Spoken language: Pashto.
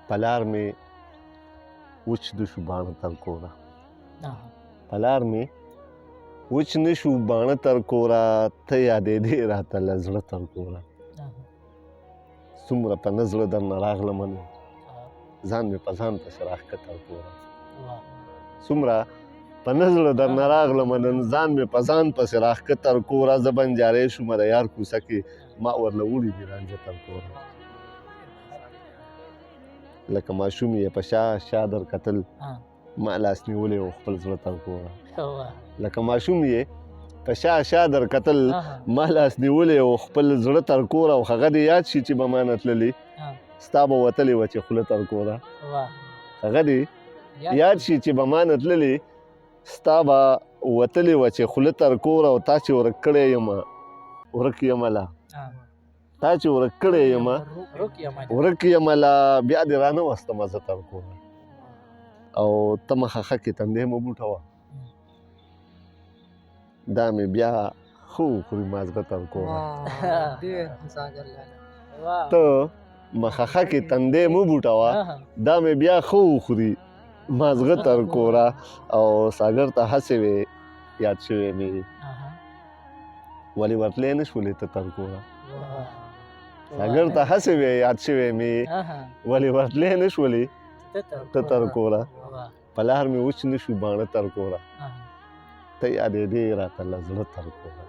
پلار مې وچ نه شو باڼه تر کوره پلار مې وچ نه شو باڼه تر کوره ته یادېدې راته له زړه تر کوره څومره په نه زړه درنه راغلمه نو ځان مې په ځان پسې راښکته کوره څومره په نه زړه درنه راغلمه نن ځان مې په ځان پسې راښکته کوره زه بنجاری شومه د یار کوڅه کې ما ورله وړي دي رانجه تر کوره لکه ماشوم یې په شا در کتل ما لاس نیولی و خپل زړه تر کوره لکه ماشوم یې په شا در کتل ما لاس نیولی و خپل زړه تر کوره او هغه دې یاد شي چې به ما نه تللې ستا به وتلې وه چې خوله تر کوره هغه دې یاد شي چې به ما نه تللې ستا به وتلې وه چې خوله تر کوره او تا چې ورک کړی یمه ورک یمه لا تا چې ورک کړی یمه ورک یمه لا بیا دې رانه وستمه زه تر کوره او ته مخه کې تندی مه بوټه وه دا مې بیا ښه وخوري مازغه تر کوره ته مخه کې تندی مه بوټه وه دا مې بیا ښه وخوري مازغه تر کوره او ساګر ته هسې وې یاد شوی مې ولې ورتلی نه شولې ته تر کوره ساګر ته هسې وې یاد شوی مې ولې ورتلی نه شولې ته تر کوره پلار مې وچ نه شو باڼه تر کوره ته یادېدې راته له زړه تر کوره